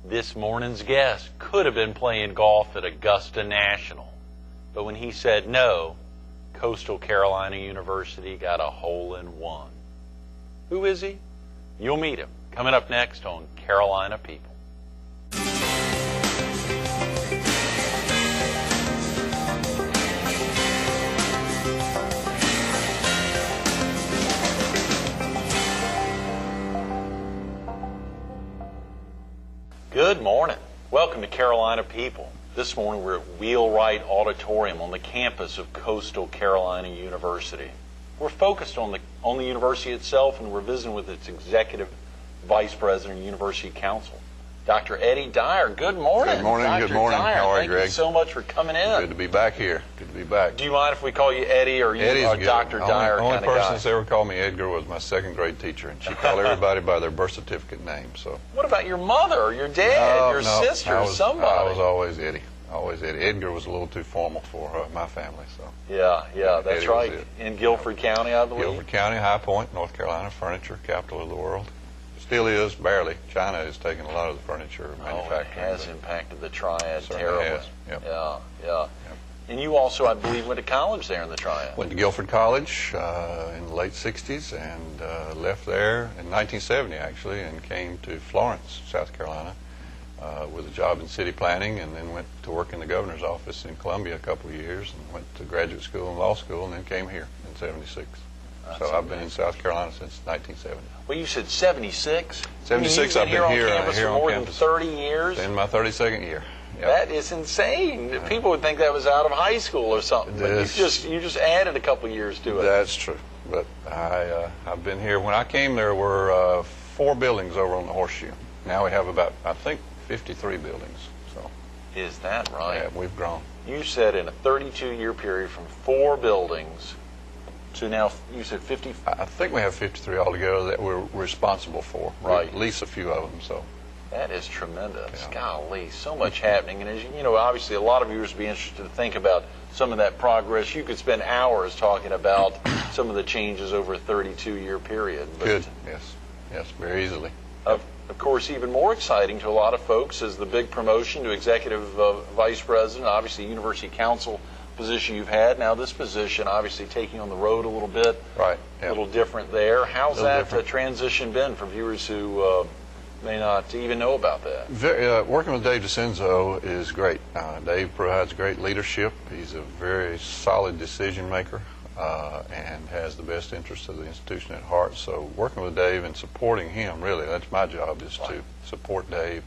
This morning's guest could have been playing golf at Augusta National, but when he said no, Coastal Carolina University got a hole-in-one. Who is he? You'll meet him coming up next on Carolina People. Good morning. Welcome to Carolina People. This morning we're at Wheelwright Auditorium on the campus of Coastal Carolina University. We're focused on the university itself, and we're visiting with its executive vice president of University Council, Dr. Eddie Dyer. Good morning. Good morning. Dr. Good morning. Dyer, How are you, Greg? Thank you so much for coming in. Good to be back here. Good to be back. Do you mind if we call you Eddie, or you are Dr. Dyer? Only person that's ever called me Edgar was my second grade teacher, and she called everybody by their birth certificate name. So. What about your mother, or your dad, your sister, or somebody? I was always Eddie. Always Eddie. Edgar was a little too formal for my family. So. Yeah, that's Eddie right. In Guilford County, I believe. Guilford County, High Point, North Carolina, furniture capital of the world. Still is, barely. China has taken a lot of the furniture manufacturing. It has impacted the Triad certainly terribly. has. Yep. Yeah. Yep. And you also, I believe, went to college there in the Triad. Went to Guilford College in the late 60s and left there in 1970, actually, and came to Florence, South Carolina, with a job in city planning, and then went to work in the governor's office in Columbia a couple of years, and went to graduate school and law school, and then came here in 76. So I've been in South Carolina since 1970. Well, you said 76? 76, I've been here here on campus for more than 30 years? In my 32nd year. Yep. That is insane. People would think that was out of high school or something. But you just added a couple of years to it. That's true. But I've been here. When I came, there were 4 buildings over on the Horseshoe. Now we have about, I think, 53 buildings. So. Is that right? Yeah, we've grown. You said in a 32-year period from 4 buildings to now, you said 50? I think we have 53 altogether that we're responsible for. Right. At least a few of them. So. That is tremendous. Yeah. Golly, so much happening. And as you know, obviously a lot of viewers would be interested to think about some of that progress. You could spend hours talking about some of the changes over a 32-year period. But good. Yes, very easily. Of course, even more exciting to a lot of folks is the big promotion to executive vice president, obviously University Council position you've had. Now this position, obviously taking on the road a little bit. Right. A little different there. How's that different. Transition been for viewers who may not even know about that? Working with Dave DeCenzo is great. Dave provides great leadership. He's a very solid decision maker and has the best interests of the institution at heart. So working with Dave and supporting him, really, that's my job, is to support Dave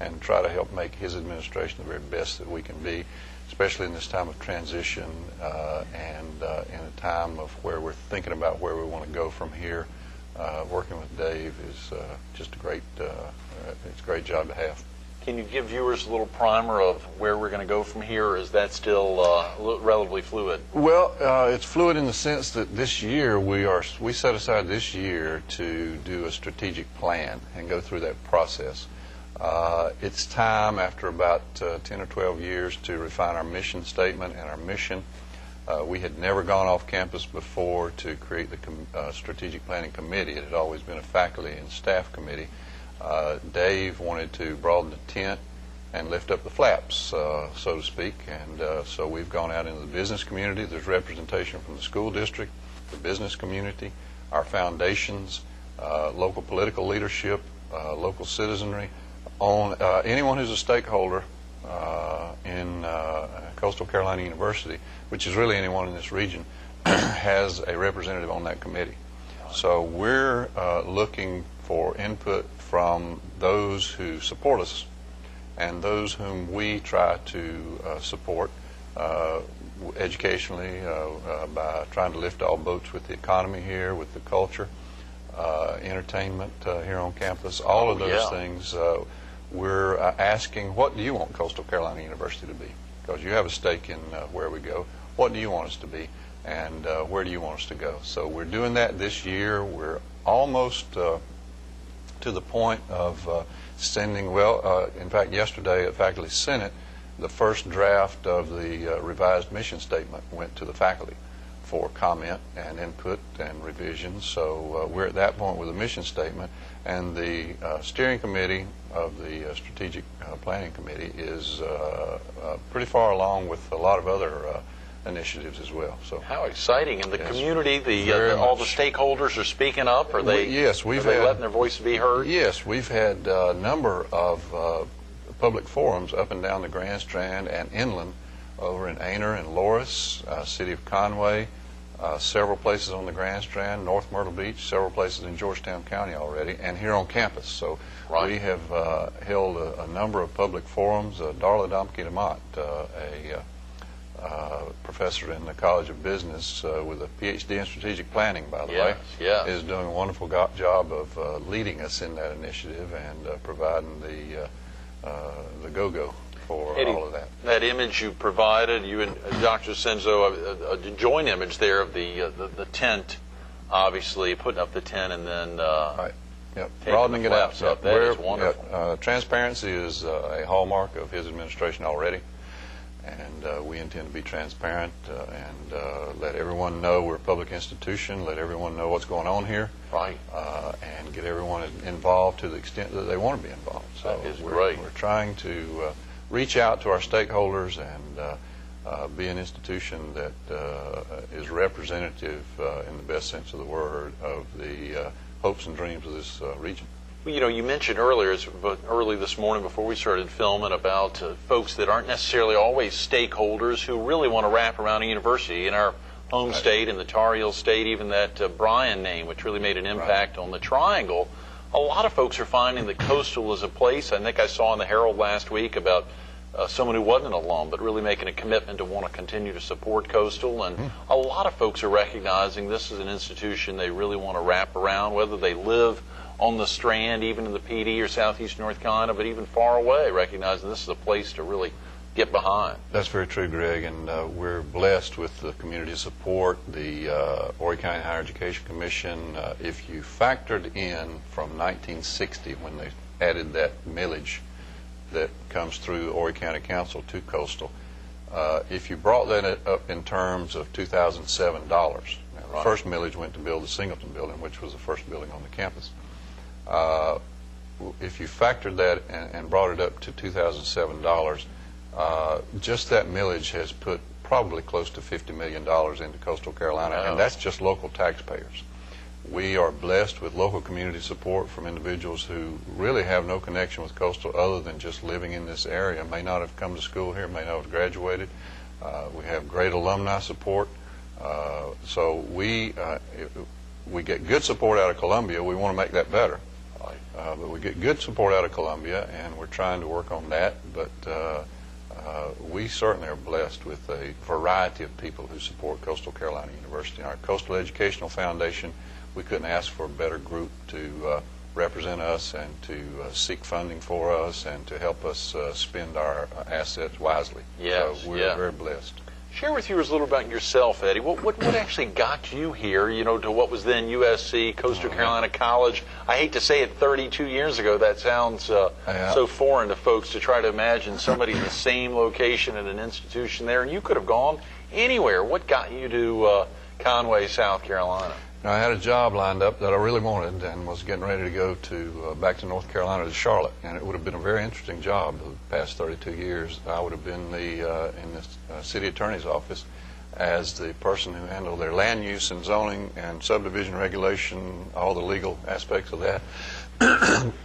and try to help make his administration the very best that we can be, especially in this time of transition and in a time of where we're thinking about where we want to go from here. Working with Dave is just a great job to have. Can you give viewers a little primer of where we're going to go from here, or is that still relatively fluid? Well, it's fluid in the sense that this year we set aside this year to do a strategic plan and go through that process. It's time, after about 10 or 12 years, to refine our mission statement and our mission. We had never gone off campus before to create the strategic planning committee. It had always been a faculty and staff committee. Dave wanted to broaden the tent and lift up the flaps, so to speak, and so we've gone out into the business community. There's representation from the school district, the business community, our foundations, local political leadership, local citizenry, on anyone who's a stakeholder in Coastal Carolina University, which is really anyone in this region, has a representative on that committee. So we're looking for input from those who support us and those whom we try to support educationally by trying to lift all boats with the economy here, with the culture, entertainment here on campus, all of those things. We're asking, what do you want Coastal Carolina University to be? Because you have a stake in where we go. What do you want us to be, and where do you want us to go? So we're doing that this year. We're almost to the point of sending, in fact, yesterday at Faculty Senate, the first draft of the revised mission statement went to the faculty. for comment and input and revision. So we're at that point with a mission statement, and the steering committee of the strategic planning committee is pretty far along with a lot of other initiatives as well. So how exciting! And the yes, community, all the stakeholders are speaking up. Are they? Yes, we've letting their voice be heard. Yes, we've had a number of public forums up and down the Grand Strand and inland, over in Aner and Loris, city of Conway, several places on the Grand Strand, North Myrtle Beach, several places in Georgetown County already, and here on campus. So we have held a number of public forums. Darla Domke-DeMott, a professor in the College of Business with a PhD in strategic planning, by the way, is doing a wonderful job of leading us in that initiative and providing the go-go for Eddie, all of that. That image you provided, you and Dr. Senzo, a joint image there of the tent, obviously putting up the tent and then right. Yep. Broadening it out. Up. That is wonderful. Transparency is a hallmark of his administration already, and we intend to be transparent and let everyone know we're a public institution, let everyone know what's going on here, right, and get everyone involved to the extent that they want to be involved. So that is great. We're trying to reach out to our stakeholders and be an institution that is representative, in the best sense of the word, of the hopes and dreams of this region. You know, you mentioned earlier, early this morning before we started filming, about folks that aren't necessarily always stakeholders who really want to wrap around a university. In our home state, in the Tar Heel state, even that Bryan name, which really made an impact on the Triangle, a lot of folks are finding that Coastal is a place. I think I saw in the Herald last week about someone who wasn't an alum, but really making a commitment to want to continue to support Coastal. And a lot of folks are recognizing this is an institution they really want to wrap around, whether they live on the Strand, even in the PD or Southeast North Carolina, but even far away, recognizing this is a place to really get behind. That's very true, Greg, and we're blessed with the community support, the Horry County Higher Education Commission. If you factored in from 1960, when they added that millage that comes through the Horry County Council to Coastal, if you brought that up in terms of 2007 dollars, the first millage went to build the Singleton building, which was the first building on the campus. If you factored that and brought it up to 2007 dollars, just that millage has put probably close to $50 million into Coastal Carolina, and that's just local taxpayers. We are blessed with local community support from individuals who really have no connection with Coastal other than just living in this area, may not have come to school here, may not have graduated. We have great alumni support. So we get good support out of Columbia. We want to make that better. But we get good support out of Columbia, and we're trying to work on that. But we certainly are blessed with a variety of people who support Coastal Carolina University. Our Coastal Educational Foundation, we couldn't ask for a better group to represent us and to seek funding for us and to help us spend our assets wisely. Yes, so we're very blessed. Share with viewers a little about yourself, Eddie. What actually got you here, you know, to what was then USC, Coastal Carolina College? I hate to say it, 32 years ago. That sounds so foreign to folks to try to imagine somebody in the same location at an institution there. And you could have gone anywhere. What got you to Conway, South Carolina? I had a job lined up that I really wanted and was getting ready to go to back to North Carolina to Charlotte, and it would have been a very interesting job the past 32 years. I would have been in the city attorney's office as the person who handled their land use and zoning and subdivision regulation, all the legal aspects of that.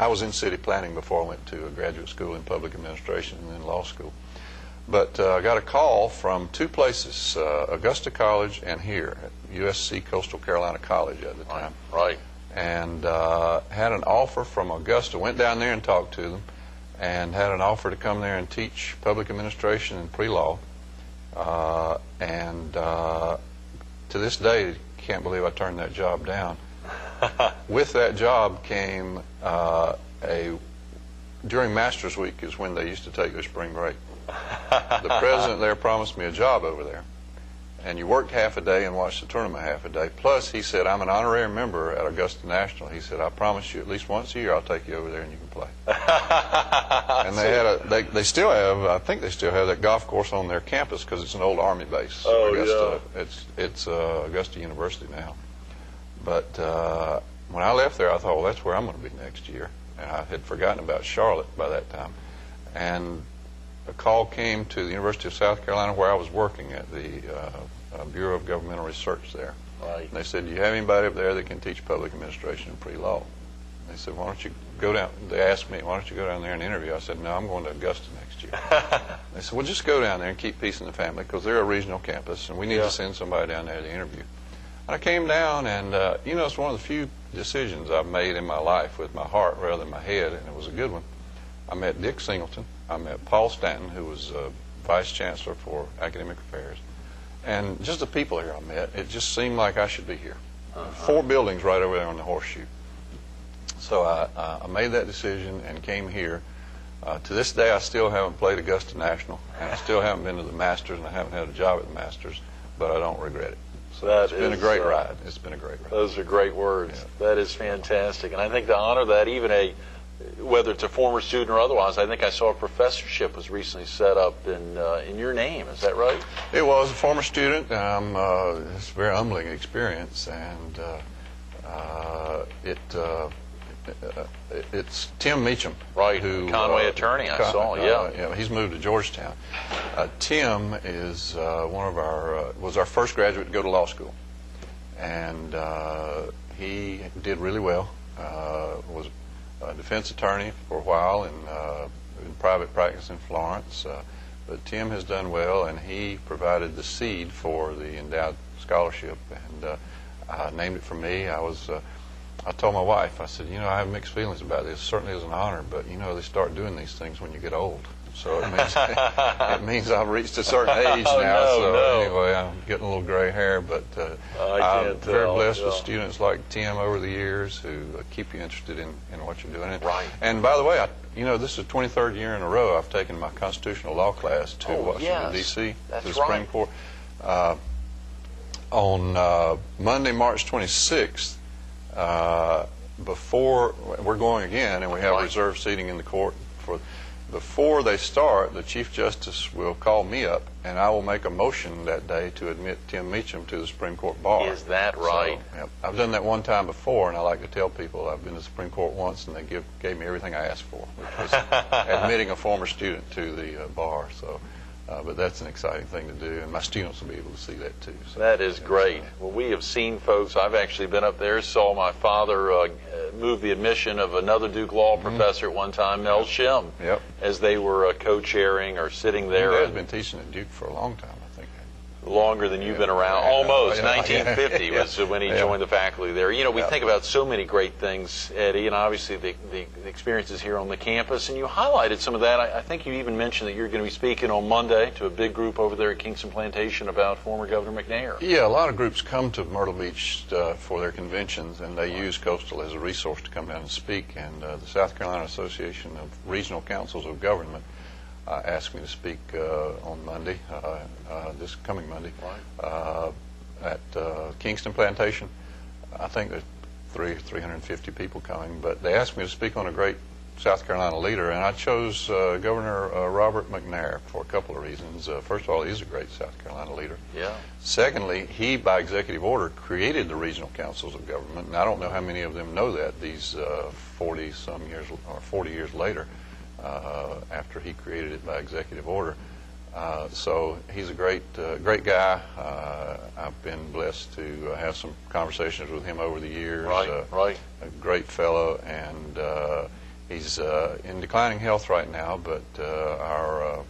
I was in city planning before I went to a graduate school in public administration and then law school. But I got a call from two places, Augusta College and here at USC Coastal Carolina College at the time. Right. And had an offer from Augusta, went down there and talked to them, and had an offer to come there and teach public administration and pre-law. And to this day, can't believe I turned that job down. With that job came during Masters Week is when they used to take their spring break. The president there promised me a job over there, and you worked half a day and watched the tournament half a day. Plus, he said, I'm an honorary member at Augusta National. He said, I promise you at least once a year I'll take you over there and you can play. And they still have, I think they still have that golf course on their campus because it's an old Army base. Oh, Augusta, yeah. It's Augusta University now. But when I left there, I thought, well, that's where I'm going to be next year. And I had forgotten about Charlotte by that time. And a call came to the University of South Carolina where I was working at the Bureau of Governmental Research there. Right. And they said, do you have anybody up there that can teach public administration and pre-law? They said, why don't you go down? They asked me, why don't you go down there and interview? I said, no, I'm going to Augusta next year. They said, well, just go down there and keep peace in the family because they're a regional campus and we need to send somebody down there to interview. And I came down and, you know, it's one of the few decisions I've made in my life with my heart rather than my head, and it was a good one. I met Dick Singleton. I met Paul Stanton, who was Vice Chancellor for Academic Affairs. And just the people here I met, it just seemed like I should be here. 4 buildings right over there on the horseshoe. So I made that decision and came here. To this day, I still haven't played Augusta National, and I still haven't been to the Masters, and I haven't had a job at the Masters, but I don't regret it. So it's been a great ride. It's been a great ride. Those are great words. Yeah. That is fantastic. And I think to honor that, even whether it's a former student or otherwise, I think I saw a professorship was recently set up in your name. Is that right? It was a former student. It's a very humbling experience, and it's Tim Meacham, right? Who Conway attorney. I saw. Yeah, he's moved to Georgetown. Tim is was our first graduate to go to law school, and he did really well. Was a defense attorney for a while in private practice in Florence. But Tim has done well, and he provided the seed for the endowed scholarship, and named it for me. I told my wife, I said, you know, I have mixed feelings about this. It certainly is an honor, but, you know, they start doing these things when you get old. So it means I've reached a certain age now. Anyway, I'm getting a little gray hair, but I'm very blessed with students like Tim over the years who keep you interested in what you're doing. Right. And by the way, you know, this is the 23rd year in a row I've taken my constitutional law class to Washington, D.C., to the Supreme Court. On Monday, March 26th, before we're going again, and we have reserved seating in the court before they start, the Chief Justice will call me up, and I will make a motion that day to admit Tim Meacham to the Supreme Court bar. Is that right? So, yep. I've done that one time before, and I like to tell people I've been to the Supreme Court once, and they gave me everything I asked for, which was admitting a former student to the bar. So, but that's an exciting thing to do, and my students will be able to see that too. So, that is great. Well, we have seen folks. I've actually been up there, saw my father move the admission of another Duke Law professor at one time, Mel Shim, as they were co-chairing or sitting there. Dad's been teaching at Duke for a long time, I think. Longer than you've been around. Almost. 1950 was when he joined the faculty there. You know, we think about so many great things, Eddie, and obviously the experiences here on the campus, and you highlighted some of that. I think you even mentioned that you're going to be speaking on Monday to a big group over there at Kingston Plantation about former Governor McNair. Yeah, a lot of groups come to Myrtle Beach for their conventions, and they use Coastal as a resource to come down and speak, and the South Carolina Association of Regional Councils of Government asked me to speak on Monday, this coming Monday, at Kingston Plantation. I think there's 350 people coming, but they asked me to speak on a great South Carolina leader, and I chose Governor Robert McNair for a couple of reasons. First of all, he's a great South Carolina leader. Yeah. Secondly, he, by executive order, created the regional councils of government, and I don't know how many of them know that these 40-some years or 40 years later. After he created it by executive order. So he's a great guy. I've been blessed to have some conversations with him over the years. Right. A great fellow, and he's in declining health right now, but our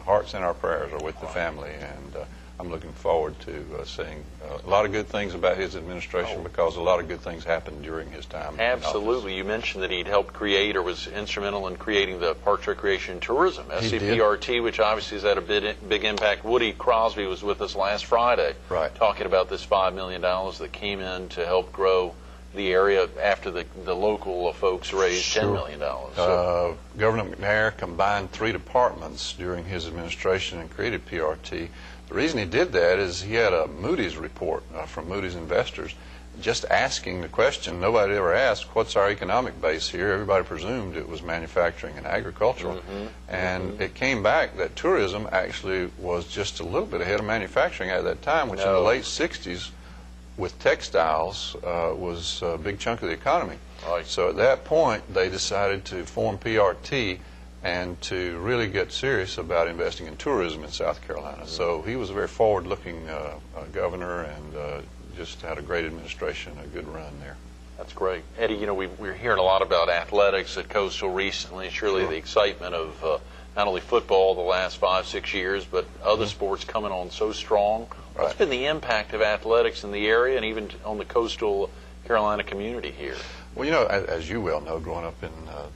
hearts and our prayers are with the family, and I'm looking forward to seeing a lot of good things about his administration because a lot of good things happened during his time. Absolutely. You mentioned that he'd helped create or was instrumental in creating the Parks, Recreation, and Tourism, SCPRT, which obviously has had a big impact. Woody Crosby was with us last Friday talking about this $5 million that came in to help grow the area after the local folks raised $10 million. So. Governor McNair combined 3 departments during his administration and created PRT. The reason he did that is he had a Moody's report from Moody's Investors just asking the question nobody ever asked, what's our economic base here? Everybody presumed it was manufacturing and agricultural. And it came back that tourism actually was just a little bit ahead of manufacturing at that time, which in the late 60s with textiles was a big chunk of the economy. Right. So at that point they decided to form PRT and to really get serious about investing in tourism in South Carolina. So he was a very forward-looking governor and just had a great administration, a good run there. That's great. Eddie, you know, we're hearing a lot about athletics at Coastal recently. Surely the excitement of not only football the last 5-6 years, but other sports coming on so strong. What's been the impact of athletics in the area and even on the Coastal Carolina community here? Well, you know, as you well know, growing up in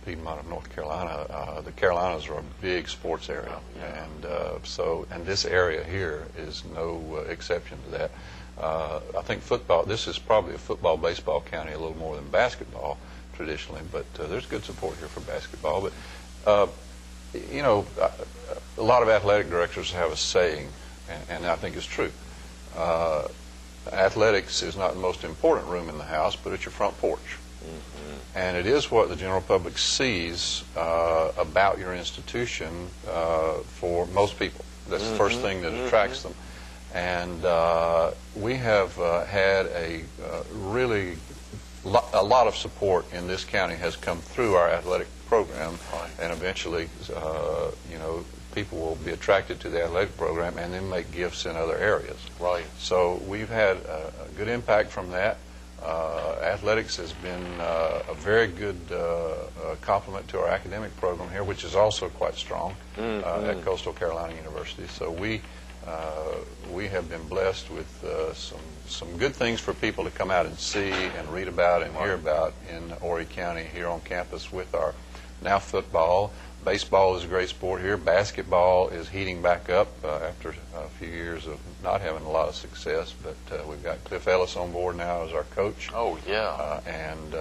Piedmont of North Carolina, the Carolinas are a big sports area. And this area here is no exception to that. I think football, this is probably a football, baseball county a little more than basketball traditionally, but there's good support here for basketball. But, you know, a lot of athletic directors have a saying, and I think it's true. Athletics is not the most important room in the house, but it's your front porch. And it is what the general public sees about your institution for most people. That's the first thing that attracts them. And we have had a lot of support in this county has come through our athletic program, and eventually, you know, people will be attracted to the athletic program and then make gifts in other areas. Right. So we've had a good impact from that. Athletics has been a very good complement to our academic program here, which is also quite strong at Coastal Carolina University. So we have been blessed with some good things for people to come out and see and read about and hear about in Horry County here on campus with our now football. Baseball is a great sport here. Basketball is heating back up after a few years of not having a lot of success, but we've got Cliff Ellis on board now as our coach. Oh, yeah. And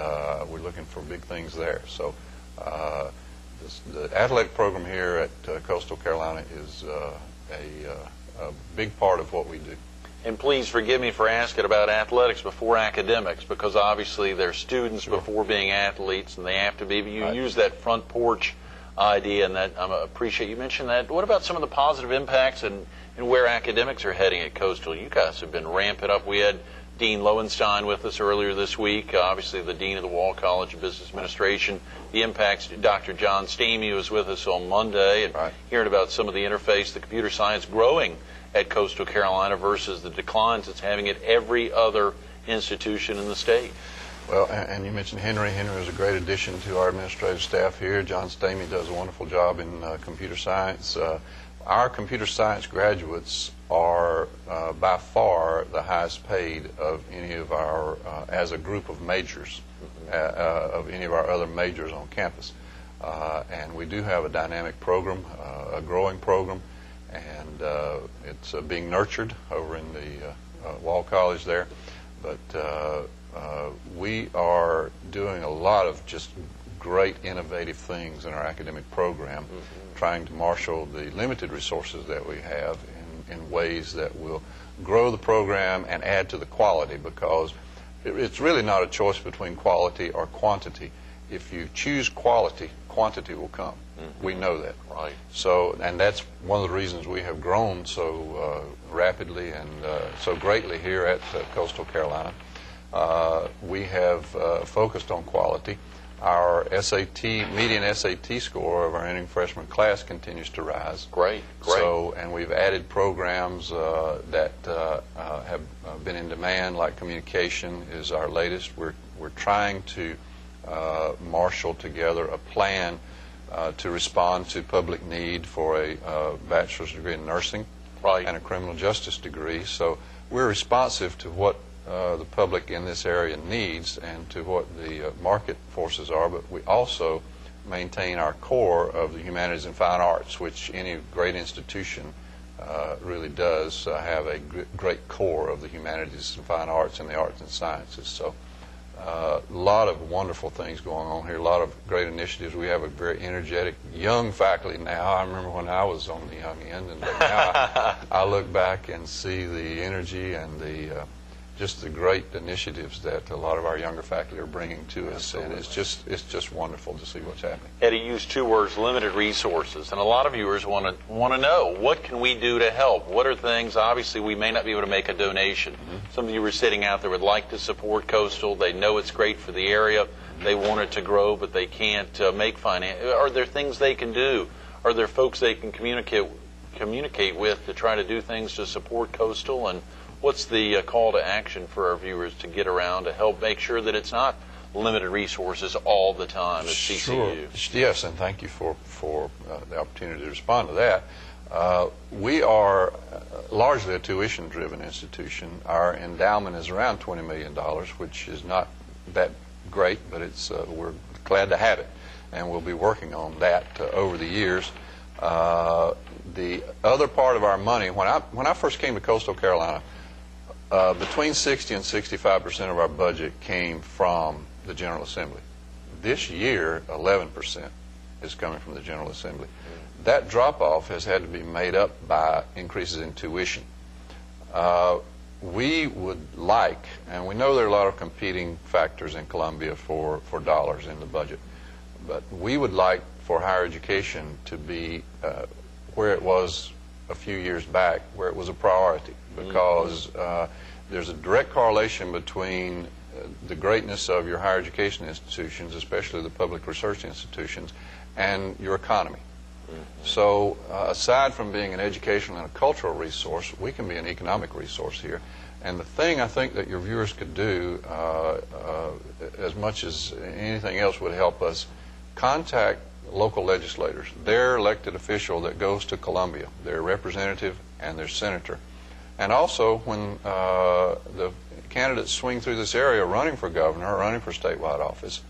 we're looking for big things there. So the athletic program here at Coastal Carolina is a big part of what we do. And please forgive me for asking about athletics before academics, because obviously they're students before being athletes, and they have to be. But you use that front porch idea, and that I appreciate you mentioned that. What about some of the positive impacts and where academics are heading at Coastal? You guys have been ramping up. We had Dean Lowenstein with us earlier this week, obviously the Dean of the Wall College of Business Administration. The impacts, Dr. John Stamey was with us on Monday, and hearing about some of the interface, the computer science growing at Coastal Carolina versus the declines it's having at every other institution in the state. Well, and you mentioned Henry. Henry is a great addition to our administrative staff here. John Stamey does a wonderful job in computer science. Our computer science graduates are by far the highest paid of any of our, as a group of majors, of any of our other majors on campus. And we do have a dynamic program, a growing program, and it's being nurtured over in the Wall College there. But we are doing a lot of just great innovative things in our academic program, trying to marshal the limited resources that we have in ways that will grow the program and add to the quality, because it's really not a choice between quality or quantity. If you choose quality, quantity will come. We know that. Right. So, and that's one of the reasons we have grown so rapidly and so greatly here at Coastal Carolina. We have focused on quality. Our SAT, median SAT score of our entering freshman class continues to rise. Great, great. So, and we've added programs that have been in demand, like communication is our latest. We're trying to marshal together a plan to respond to public need for a bachelor's degree in nursing and a criminal justice degree. So we're responsive to what the public in this area needs and to what the market forces are, but we also maintain our core of the humanities and fine arts, which any great institution really does have a great core of the humanities and fine arts and the arts and sciences. So A lot of wonderful things going on here, a lot of great initiatives. We have a very energetic young faculty now. I remember when I was on the young end, and now I look back and see the energy and the just the great initiatives that a lot of our younger faculty are bringing to us. Absolutely. And it's just wonderful to see what's happening. Eddie used two words: limited resources. And a lot of viewers want to know, what can we do to help? What are things? Obviously, we may not be able to make a donation. Some of you are sitting out there would like to support Coastal. They know it's great for the area. They want it to grow, but they can't make finance. Are there things they can do? Are there folks they can communicate with to try to do things to support Coastal? And what's the call to action for our viewers to get around to help make sure that it's not limited resources all the time at CCU? Sure. Yes, and thank you for the opportunity to respond to that. We are largely a tuition-driven institution. Our endowment is around $20 million, which is not that great, but we're glad to have it, and we'll be working on that over the years. The other part of our money, when I first came to Coastal Carolina, between 60 and 65% of our budget came from the General Assembly. This year, 11% is coming from the General Assembly. That drop-off has had to be made up by increases in tuition. We would like, and we know there are a lot of competing factors in Columbia for dollars in the budget, but we would like for higher education to be where it was a few years back, where it was a priority, because there's a direct correlation between the greatness of your higher education institutions, especially the public research institutions, and your economy. So aside from being an educational and a cultural resource, we can be an economic resource here. And the thing I think that your viewers could do, as much as anything else would help us, contact local legislators, their elected official that goes to Columbia, their representative and their senator. And also, when the candidates swing through this area running for governor or running for statewide office,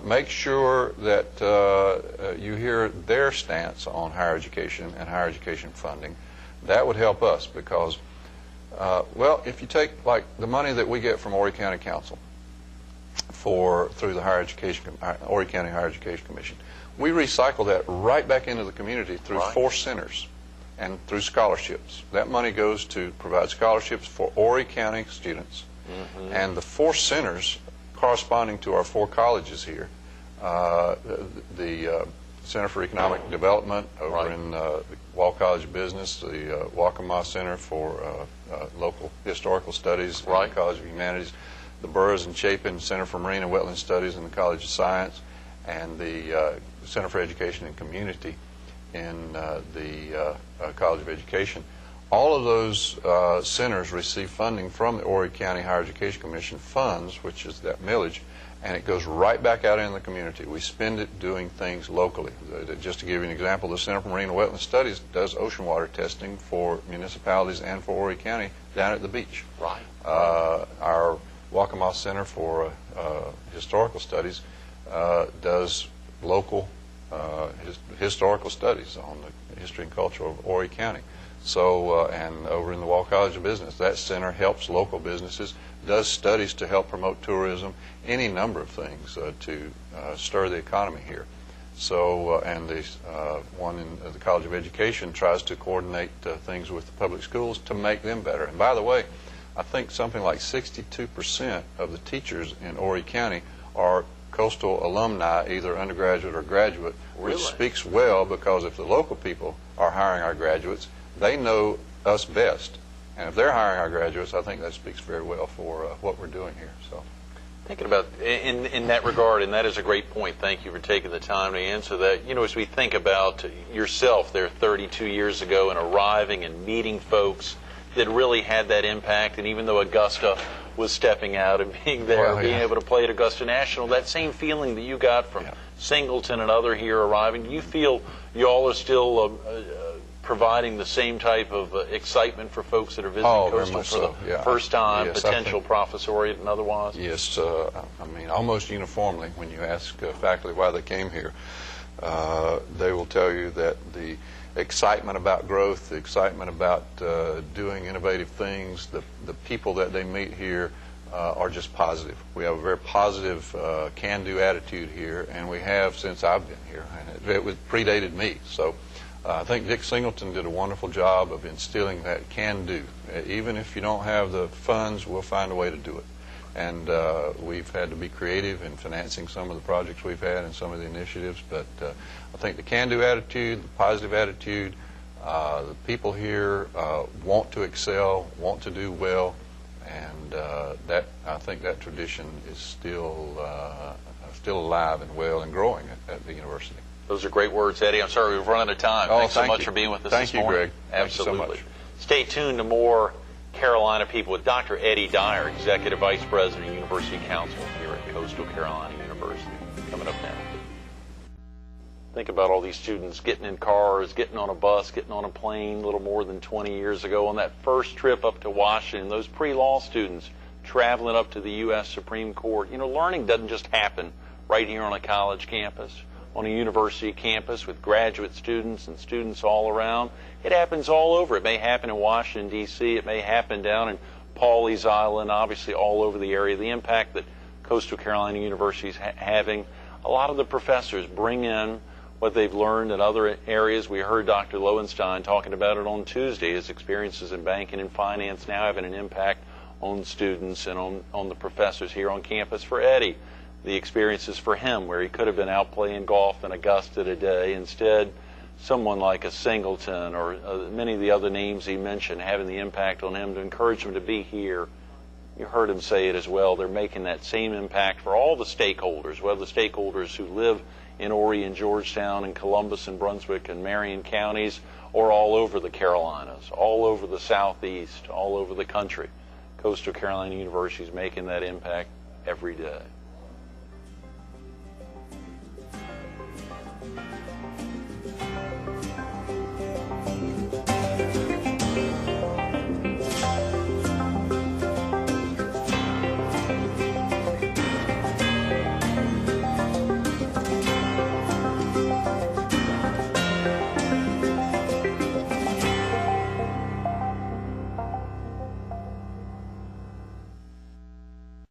make sure that you hear their stance on higher education and higher education funding. That would help us because, well, if you take like the money that we get from Horry County Council through the Horry County Higher Education Commission, we recycle that right back into the community through 4 centers and through scholarships. That money goes to provide scholarships for Horry County students. And the 4 centers corresponding to our 4 colleges here, the Center for Economic Development over in the Wall College of Business, the Waccamaw Center for Local Historical Studies, the College of Humanities, the Burroughs and Chapin Center for Marine and Wetland Studies in the College of Science, and the Center for Education and Community in the College of Education. All of those centers receive funding from the Horry County Higher Education Commission funds, which is that millage, and it goes right back out in the community. We spend it doing things locally. Just to give you an example, the Center for Marine and Wetland Studies does ocean water testing for municipalities and for Horry County down at the beach. Our Waccamaw Center for Historical Studies does local historical studies on the history and culture of Horry County. So, and over in the Wall College of Business, that center helps local businesses, does studies to help promote tourism, any number of things to stir the economy here. So, and the one in the College of Education tries to coordinate things with the public schools to make them better. And by the way, I think something like 62% of the teachers in Horry County are Coastal alumni, either undergraduate or graduate, which speaks well, because if the local people are hiring our graduates, they know us best. And if they're hiring our graduates, I think that speaks very well for what we're doing here. So, thinking about in that regard, and that is a great point. Thank you for taking the time to answer that. You know, as we think about yourself there 32 years ago and arriving and meeting folks that really had that impact, and even though Augusta was stepping out and being there, being able to play at Augusta National, that same feeling that you got from Singleton and other here arriving, do you feel you all are still providing the same type of excitement for folks that are visiting Coastal for the first time, potential professoriate and otherwise? Yes, I mean, almost uniformly, when you ask faculty why they came here, they will tell you that the excitement about growth, the excitement about doing innovative things, the people that they meet here, are just positive. We have a very positive can-do attitude here, and we have since I've been here, and it predated me. So I think Dick Singleton did a wonderful job of instilling that can-do. Even if you don't have the funds, we'll find a way to do it. And we've had to be creative in financing some of the projects we've had and some of the initiatives, but I think the can-do attitude, the positive attitude, the people here want to excel, want to do well, and I think that tradition is still alive and well and growing at the university. Those are great words, Eddie. I'm sorry we've run out of time. Thanks so much for being with us this morning. Thank you, Greg. Absolutely. Thank you so much. Stay tuned to more Carolina People with Dr. Eddie Dyer, Executive Vice President, University Council here at Coastal Carolina University. Coming up now. Think about all these students getting in cars, getting on a bus, getting on a plane a little more than 20 years ago on that first trip up to Washington. Those pre-law students traveling up to the U.S. Supreme Court. You know, learning doesn't just happen right here on a college campus, on a university campus with graduate students and students all around. It happens all over. It may happen in Washington, D.C. It may happen down in Pawleys Island, obviously all over the area. The impact that Coastal Carolina University is having. A lot of the professors bring in what they've learned in other areas. We heard Dr. Lowenstein talking about it on Tuesday. His experiences in banking and finance now having an impact on students and on the professors here on campus. For Eddie, the experiences for him where he could have been out playing golf in Augusta today. Instead, someone like a Singleton or many of the other names he mentioned having the impact on him to encourage him to be here. You heard him say it as well. They're making that same impact for all the stakeholders, whether the stakeholders who live in Horry and Georgetown and Columbus and Brunswick and Marion counties, or all over the Carolinas, all over the Southeast, all over the country. Coastal Carolina University is making that impact every day.